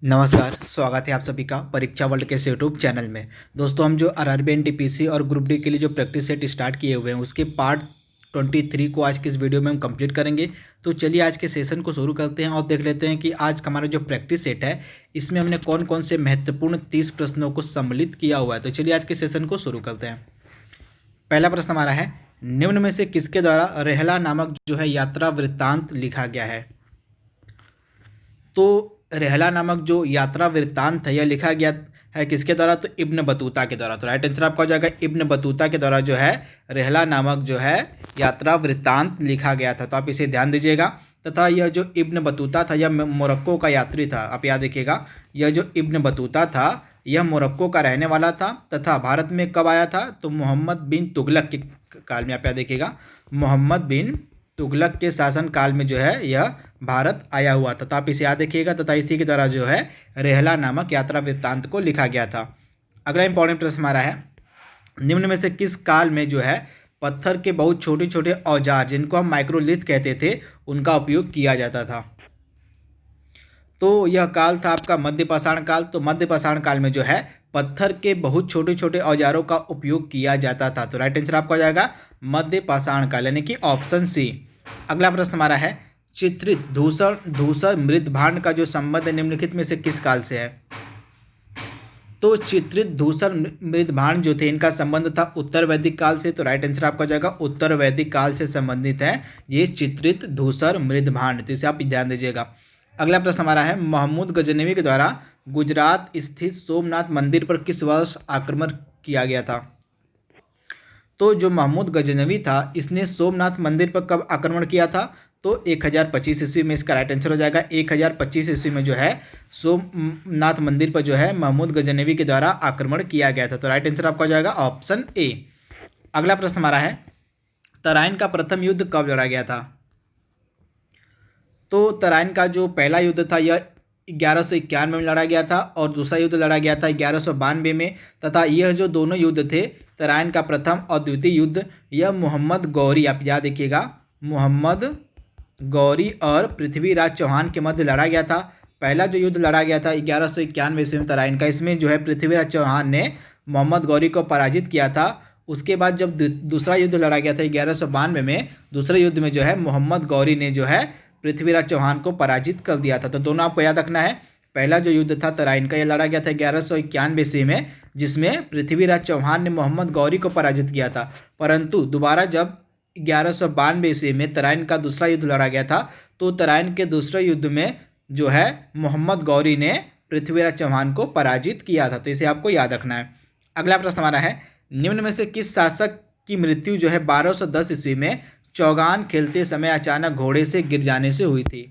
नमस्कार, स्वागत है आप सभी का परीक्षा वर्ल्ड के इस यूट्यूब चैनल में। दोस्तों, हम जो आरआरबी एनटीपीसी और ग्रुप डी के लिए जो प्रैक्टिस सेट स्टार्ट किए हुए हैं उसके पार्ट 23 को आज की इस वीडियो में हम कंप्लीट करेंगे। तो चलिए आज के सेशन को शुरू करते हैं और देख लेते हैं कि आज का हमारा जो प्रैक्टिस सेट है इसमें हमने कौन कौन से महत्वपूर्ण 30 प्रश्नों को सम्मिलित किया हुआ है। तो चलिए आज के सेशन को शुरू करते हैं। पहला प्रश्न हमारा है, निम्न में से किसके द्वारा रेहला नामक जो है यात्रा वृत्तांत लिखा गया है। तो रेहला नामक जो यात्रा वृत्तांत है यह लिखा गया है किसके द्वारा, तो इब्न बतूता के द्वारा। तो राइट आंसर आपका हो जाएगा इब्न बतूता के द्वारा जो है रेहला नामक जो है यात्रा वृत्तांत लिखा गया था। तो आप इसे ध्यान दीजिएगा। तथा यह जो इब्न बतूता था यह मोरक्को का यात्री था। आप याद रखिएगा, यह जो इब्न बतूता था यह मोरक्को का रहने वाला था तथा भारत में कब आया था, तो मोहम्मद बिन तुगलक के काल में। आप याद रखिएगा, मोहम्मद बिन तुगलक के शासन काल में जो है यह भारत आया हुआ था। तो आप इसे याद रखिएगा तथा इसी के द्वारा जो है रेहला नामक यात्रा वृत्तांत को लिखा गया था। अगला इंपॉर्टेंट प्रश्न हमारा है, निम्न में से किस काल में जो है पत्थर के बहुत छोटे छोटे औजार जिनको हम माइक्रोलिथ कहते थे उनका उपयोग किया जाता था। तो यह काल था आपका मध्यपाषाण काल। तो मध्यपाषाण काल में जो है पत्थर के बहुत छोटे छोटे औजारों का उपयोग किया जाता था। तो राइट आंसर आपका हो जाएगा मध्यपाषाण काल, यानी कि ऑप्शन सी। अगला प्रश्न हमारा है, चित्रित धूसर धूसर मृद भांड का जो संबंध निम्नलिखित में से किस काल से है। तो चित्रित धूसर मृद भांड जो थे इनका संबंध था उत्तर वैदिक काल से। तो राइट आंसर आपका हो जाएगा उत्तर वैदिक काल से संबंधित है ये चित्रित धूसर मृद भांड। तो इसे आप ध्यान दीजिएगा। अगला प्रश्न हमारा है, महमूद गजनवी के द्वारा गुजरात स्थित सोमनाथ मंदिर पर किस वर्ष आक्रमण किया गया था। तो जो महमूद गजनवी था इसने सोमनाथ मंदिर पर कब आक्रमण किया था, तो 1025 ईस्वी में। इसका राइट आंसर हो जाएगा 1025 ईस्वी में जो है सोमनाथ मंदिर पर जो है महमूद गजनवी के द्वारा आक्रमण किया गया था। तो राइट आंसर आपका हो जाएगा ऑप्शन ए। अगला प्रश्न हमारा है, तराइन का प्रथम युद्ध कब लड़ा गया था। तो तराइन का जो पहला युद्ध था यह 1191 में लड़ा गया था और दूसरा युद्ध लड़ा गया था 1192 में। तथा यह जो दोनों युद्ध थे, तराइन का प्रथम और द्वितीय युद्ध, यह मोहम्मद गौरी, आप याद रखिएगा, मोहम्मद गौरी और पृथ्वीराज चौहान के मध्य लड़ा गया था। पहला जो युद्ध लड़ा गया था 1191 ईस्वी में तराइन का, इसमें जो है पृथ्वीराज चौहान ने मोहम्मद गौरी को पराजित किया था। उसके बाद जब दूसरा युद्ध लड़ा गया था 1192 में, दूसरे युद्ध में जो है मोहम्मद गौरी ने जो है पृथ्वीराज चौहान को पराजित कर दिया था। तो दोनों आपको याद रखना है। पहला जो युद्ध था तराइन का, यह लड़ा गया था 1191 ईस्वी में, जिसमें पृथ्वीराज चौहान ने मोहम्मद गौरी को पराजित किया था। परंतु दोबारा जब 1192 ईस्वी में तराइन का दूसरा युद्ध लड़ा गया था, तो तराइन के दूसरे युद्ध में जो है मोहम्मद गौरी ने पृथ्वीराज चौहान को पराजित किया था। तो इसे आपको याद रखना है। अगला प्रश्न हमारा है, निम्न में से किस शासक की मृत्यु जो है 1210 ईस्वी में चौगान खेलते समय अचानक घोड़े से गिर जाने से हुई थी।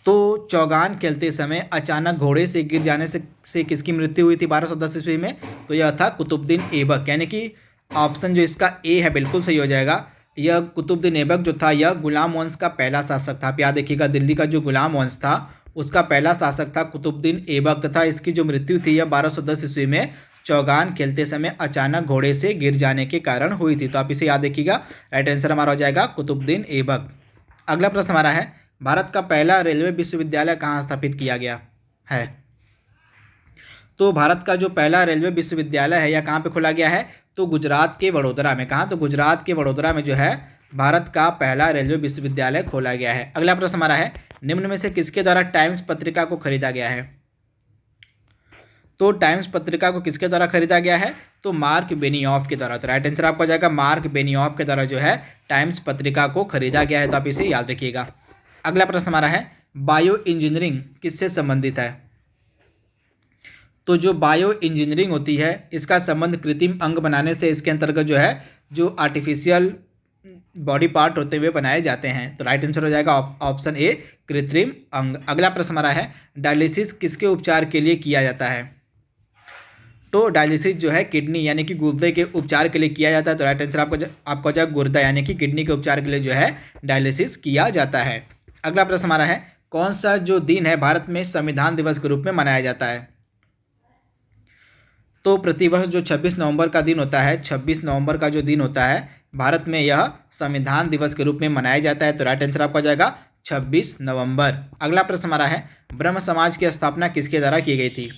तो चौगान खेलते समय अचानक घोड़े से गिर जाने से किसकी मृत्यु हुई थी 1210 ईस्वी में, तो यह था कुतुबुद्दीन ऐबक, यानी कि ऑप्शन जो इसका ए है बिल्कुल सही हो जाएगा। यह कुतुबुद्दीन ऐबक जो था यह गुलाम वंश का पहला शासक था। आप याद रखिएगा, दिल्ली का जो गुलाम वंश था उसका पहला शासक था कुतुबुद्दीन ऐबक। तथा इसकी जो मृत्यु थी यह 1210 ईस्वी में चौगान खेलते समय अचानक घोड़े से गिर जाने के कारण हुई थी। तो आप इसे याद रखिएगा। राइट आंसर हमारा हो जाएगा कुतुबुद्दीन ऐबक। अगला प्रश्न हमारा है, भारत का पहला रेलवे विश्वविद्यालय कहाँ स्थापित किया गया है। तो भारत का जो पहला रेलवे विश्वविद्यालय है यह कहाँ पे खोला गया है, तो गुजरात के वडोदरा में। कहाँ, तो गुजरात के वडोदरा में जो है भारत का पहला रेलवे विश्वविद्यालय खोला गया है। अगला प्रश्न हमारा है, निम्न में से किसके द्वारा टाइम्स पत्रिका को खरीदा गया है। तो टाइम्स पत्रिका को किसके द्वारा खरीदा गया है, तो मार्क बेनियॉफ के द्वारा। तो राइट आंसर आपका हो जाएगा मार्क बेनियॉफ के द्वारा जो है टाइम्स पत्रिका को खरीदा गया है। तो आप इसे याद रखिएगा। अगला प्रश्न हमारा है, बायो इंजीनियरिंग किससे संबंधित है। तो जो बायो इंजीनियरिंग होती है इसका संबंध कृत्रिम अंग बनाने से, इसके अंतर्गत जो है जो आर्टिफिशियल बॉडी पार्ट होते हुए बनाए जाते हैं। तो राइट आंसर हो जाएगा ऑप्शन ए, कृत्रिम अंग। अगला प्रश्न हमारा है, डायलिसिस किसके उपचार के लिए किया जाता है। तो डायलिसिस जो है किडनी यानी कि गुर्दे के उपचार के लिए किया जाता है। तो राइट आंसर आपको हो जाएगा गुर्दा, यानी कि किडनी के उपचार के लिए जो है डायलिसिस किया जाता है। अगला प्रश्न हमारा है, कौन सा जो दिन है भारत में संविधान दिवस के रूप में मनाया जाता है। तो प्रतिवर्ष जो 26 नवंबर का दिन होता है, 26 नवंबर का जो दिन होता है भारत में यह संविधान दिवस के रूप में मनाया जाता है। तो राइट आंसर आपका हो जाएगा 26 नवंबर। अगला प्रश्न हमारा है, ब्रह्म समाज की स्थापना किसके द्वारा की गई थी?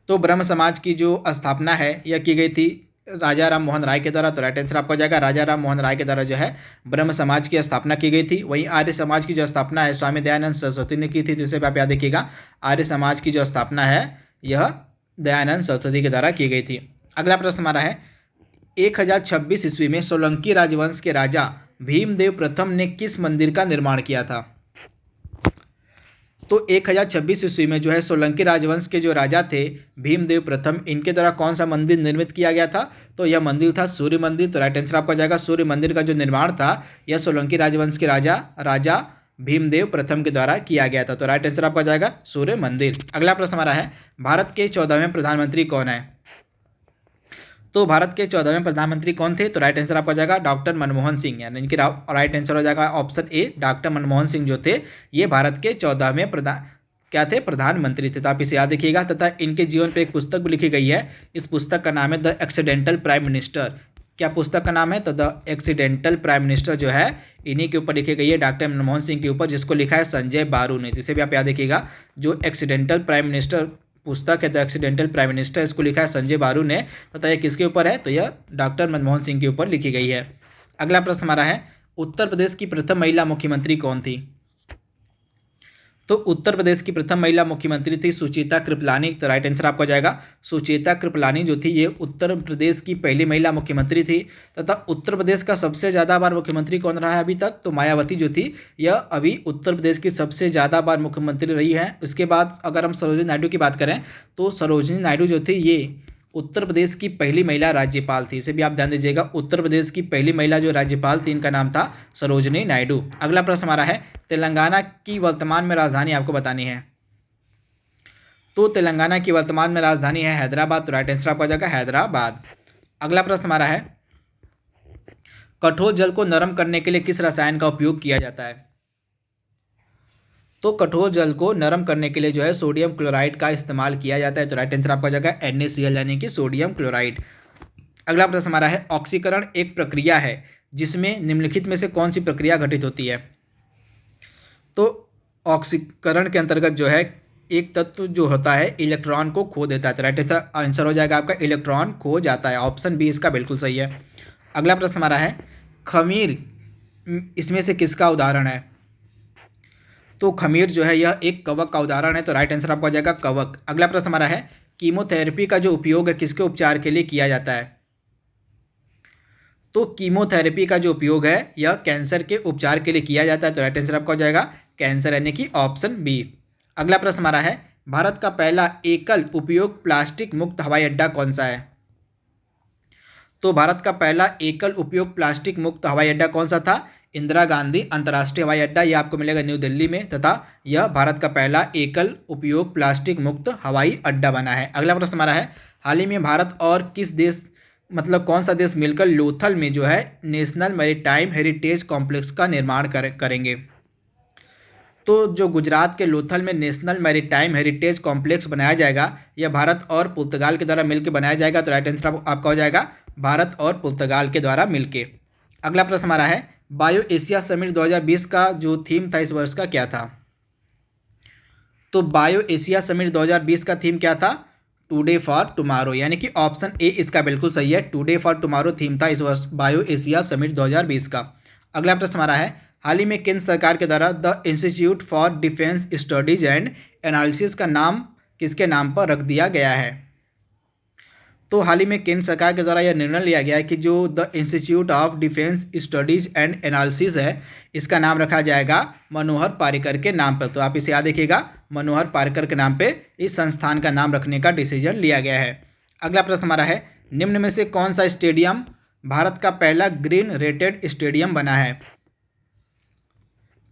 तो ब्रह्म समाज की जो स्थापना है यह की गई थी राजा राम मोहन राय के द्वारा। तो राइट आंसर आपका हो जाएगा राजा राम मोहन राय के द्वारा जो है ब्रह्म समाज की स्थापना की गई थी। वहीं आर्य समाज की जो स्थापना है स्वामी दयानंद सरस्वती ने की थी, जिसे भी आप याद रखिएगा। आर्य समाज की जो स्थापना है यह दयानंद सरस्वती के द्वारा की गई थी। अगला प्रश्न हमारा है, 1026 ईस्वी में सोलंकी राजवंश के राजा भीमदेव प्रथम ने किस मंदिर का निर्माण किया था? तो 1026 ईस्वी में जो है सोलंकी राजवंश के जो राजा थे भीमदेव प्रथम, इनके द्वारा कौन सा मंदिर निर्मित किया गया था? तो यह मंदिर था सूर्य मंदिर। तो राइट आंसर आपका जाएगा सूर्य मंदिर का जो निर्माण था यह सोलंकी राजवंश के राजा भीमदेव प्रथम के द्वारा किया गया था। तो राइट आंसर आपका जाएगा सूर्य मंदिर। अगला प्रश्न हमारा है, भारत के 14वें प्रधानमंत्री कौन है? तो भारत के 14वें प्रधानमंत्री कौन थे? तो राइट आंसर आपका जाएगा डॉक्टर मनमोहन सिंह, यानी इनकी राइट आंसर हो जाएगा option A, doctor Manmohan Singh जो थे ये भारत के 14वें क्या थे? प्रधानमंत्री थे। तो आप इसे याद रखिएगा। तथा इनके जीवन पर एक पुस्तक भी लिखी गई है। इस पुस्तक का नाम है द एक्सीडेंटल प्राइम मिनिस्टर। क्या पुस्तक का नाम है? तो द एक्सीडेंटल प्राइम मिनिस्टर जो है इन्हीं के ऊपर लिखी गई है, डॉक्टर मनमोहन सिंह के ऊपर, जिसको लिखा है संजय बारू ने। जिसे भी आप याद रखिएगा, जो एक्सीडेंटल प्राइम मिनिस्टर पुस्तक है द एक्सीडेंटल प्राइम मिनिस्टर, इसको लिखा है संजय बारू ने। तथा यह किसके ऊपर है? तो यह डॉक्टर मनमोहन सिंह के ऊपर लिखी गई है। अगला प्रश्न हमारा है, उत्तर प्रदेश की प्रथम महिला मुख्यमंत्री कौन थी? तो उत्तर प्रदेश की प्रथम महिला मुख्यमंत्री थी सुचेता कृपलानी। तो राइट आंसर आपका जाएगा सुचेता कृपलानी जो थी ये उत्तर प्रदेश की पहली महिला मुख्यमंत्री थी। तथा उत्तर प्रदेश का सबसे ज़्यादा बार मुख्यमंत्री कौन रहा है अभी तक? तो मायावती जो थी यह अभी उत्तर प्रदेश की सबसे ज़्यादा बार मुख्यमंत्री रही है। उसके बाद अगर हम सरोजिनी नायडू की बात करें तो सरोजिनी नायडू जो थी ये उत्तर प्रदेश की पहली महिला राज्यपाल थी। इसे भी आप ध्यान दीजिएगा, उत्तर प्रदेश की पहली महिला जो राज्यपाल थी इनका नाम था सरोजिनी नायडू। अगला प्रश्न हमारा है, तेलंगाना की वर्तमान में राजधानी आपको बतानी है। तो तेलंगाना की वर्तमान में राजधानी है हैदराबाद। तो राइट आंसर आपका जाएगा हैदराबाद। अगला प्रश्न हमारा है, कठोर जल को नरम करने के लिए किस रसायन का उपयोग किया जाता है? तो कठोर जल को नरम करने के लिए जो है सोडियम क्लोराइड का इस्तेमाल किया जाता है। तो राइट आंसर आपका जाएगा NaCl यानी कि सोडियम क्लोराइड। अगला प्रश्न हमारा है, ऑक्सीकरण एक प्रक्रिया है जिसमें निम्नलिखित में से कौन सी प्रक्रिया घटित होती है? तो ऑक्सीकरण के अंतर्गत जो है एक तत्व जो होता है इलेक्ट्रॉन को खो देता है। तो राइट आंसर हो जाएगा आपका इलेक्ट्रॉन खो जाता है। ऑप्शन बी इसका बिल्कुल सही है। अगला प्रश्न हमारा है, खमीर इसमें से किसका उदाहरण है? तो खमीर जो है यह एक कवक का उदाहरण है। तो राइट आंसर आपका हो जाएगा कवक। अगला प्रश्न हमारा है, कीमोथेरेपी का जो उपयोग है किसके उपचार के लिए किया जाता है? तो कीमोथेरेपी का जो उपयोग है यह कैंसर के उपचार के लिए किया जाता है। तो राइट आंसर आपका हो जाएगा कैंसर यानी कि ऑप्शन बी। अगला प्रश्न हमारा है, भारत का पहला एकल उपयोग प्लास्टिक मुक्त हवाई अड्डा कौन सा है? तो भारत का पहला एकल उपयोग प्लास्टिक मुक्त हवाई अड्डा कौन सा था? इंदिरा गांधी अंतर्राष्ट्रीय हवाई अड्डा। यह आपको मिलेगा न्यू दिल्ली में। तथा यह भारत का पहला एकल उपयोग प्लास्टिक मुक्त हवाई अड्डा बना है। अगला प्रश्न हमारा है, हाल ही में भारत और किस देश कौन सा देश मिलकर लोथल में जो है नेशनल मैरीटाइम हेरिटेज कॉम्प्लेक्स का निर्माण करेंगे? तो जो गुजरात के लोथल में नेशनल मैरीटाइम हेरिटेज कॉम्प्लेक्स बनाया जाएगा यह भारत और पुर्तगाल के द्वारा मिलकर बनाया जाएगा। तो राइट आंसर आपका हो जाएगा भारत और पुर्तगाल के द्वारा मिलकर। अगला प्रश्न हमारा है, बायो एशिया समिट 2020 का जो थीम था इस वर्ष का क्या था? तो बायो एशिया समिट 2020 का थीम क्या था? टुडे फॉर टुमारो, यानी कि ऑप्शन ए इसका बिल्कुल सही है। टुडे फॉर टुमारो थीम था इस वर्ष बायो एशिया समिट 2020 का। अगला प्रश्न हमारा है, हाल ही में केंद्र सरकार के द्वारा the institute for defence studies and analysis का नाम किसके नाम पर रख दिया गया है? तो हाल ही में केंद्र सरकार के द्वारा यह निर्णय लिया गया है कि जो the institute of defence studies and analysis है इसका नाम रखा जाएगा मनोहर पारिकर के नाम पर। तो आप इसे याद रखिएगा, मनोहर पारिकर के नाम पे इस संस्थान का नाम रखने का डिसीजन लिया गया है। अगला प्रश्न हमारा है, निम्न में से कौन सा स्टेडियम भारत का पहला ग्रीन रेटेड स्टेडियम बना है?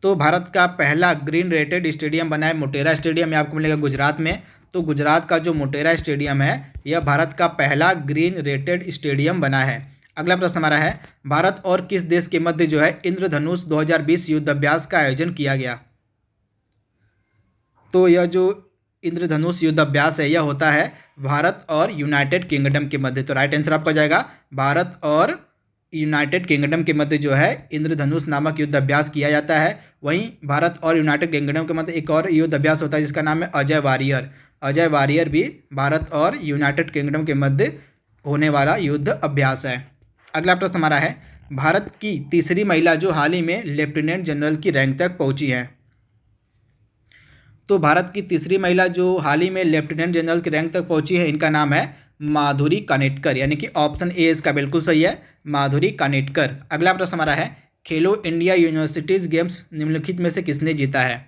तो भारत का पहला ग्रीन रेटेड स्टेडियम बना है मोटेरा स्टेडियम। आपको मिलेगा गुजरात में। तो गुजरात का जो मोटेरा स्टेडियम है यह भारत का पहला ग्रीन रेटेड स्टेडियम बना है। अगला प्रश्न हमारा है, भारत और किस देश के मध्य जो है इंद्रधनुष 2020 युद्धाभ्यास का आयोजन किया गया? तो यह जो इंद्रधनुष युद्धाभ्यास है यह होता है भारत और यूनाइटेड किंगडम के मध्य। तो राइट आंसर आपका जाएगा भारत और यूनाइटेड किंगडम के मध्य जो है इंद्रधनुष नामक युद्ध अभ्यास किया जाता है। वहीं भारत और यूनाइटेड किंगडम के मध्य एक और युद्ध अभ्यास होता है जिसका नाम है अजय वारियर। अजय वारियर भी भारत और यूनाइटेड किंगडम के मध्य होने वाला युद्ध अभ्यास है। अगला प्रश्न हमारा है, भारत की तीसरी महिला जो हाल ही में लेफ्टिनेंट जनरल की रैंक तक पहुंची है। तो भारत की तीसरी महिला जो हाल ही में लेफ्टिनेंट जनरल की रैंक तक पहुंची है, इनका नाम है माधुरी कानेटकर, यानी कि ऑप्शन ए इसका बिल्कुल सही है, माधुरी कानेटकर। अगला प्रश्न हमारा है, खेलो इंडिया यूनिवर्सिटीज़ गेम्स निम्नलिखित में से किसने जीता है।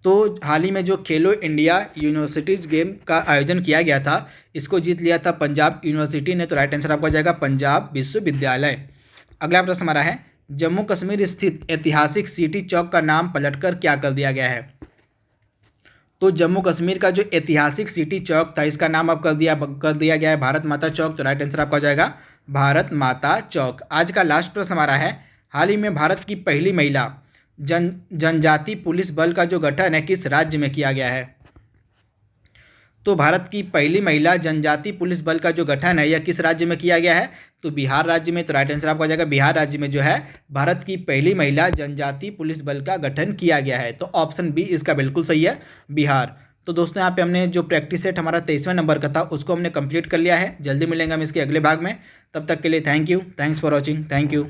तो हाल ही में जो खेलो इंडिया यूनिवर्सिटीज़ गेम का आयोजन किया गया था, इसको जीत लिया था पंजाब यूनिवर्सिटी ने। तो राइट आंसर आपका हो जाएगा पंजाब विश्वविद्यालय। अगला प्रश्न हमारा है, जम्मू कश्मीर स्थित ऐतिहासिक सिटी चौक का नाम पलटकर क्या कर दिया गया है। तो जम्मू कश्मीर का जो ऐतिहासिक सिटी चौक था, इसका नाम अब कर दिया गया है भारत माता चौक। तो राइट आंसर आपका हो जाएगा भारत माता चौक। आज का लास्ट प्रश्न हमारा है, हाल ही में भारत की पहली महिला जनजाति पुलिस बल का जो गठन है किस राज्य में किया गया है। तो भारत की पहली महिला जनजाति पुलिस बल का जो गठन है यह किस राज्य में किया गया है। तो बिहार राज्य में। तो राइट आंसर आपका हो जाएगा बिहार राज्य में जो है भारत की पहली महिला जनजाति पुलिस बल का गठन किया गया है। तो ऑप्शन बी इसका बिल्कुल सही है, बिहार। तो दोस्तों यहाँ पे हमने जो प्रैक्टिस सेट हमारा 23वें नंबर का था उसको हमने कंप्लीट कर लिया है। जल्दी मिलेंगे हम इसके अगले भाग में। तब तक के लिए thank you, thanks for watching, thank you.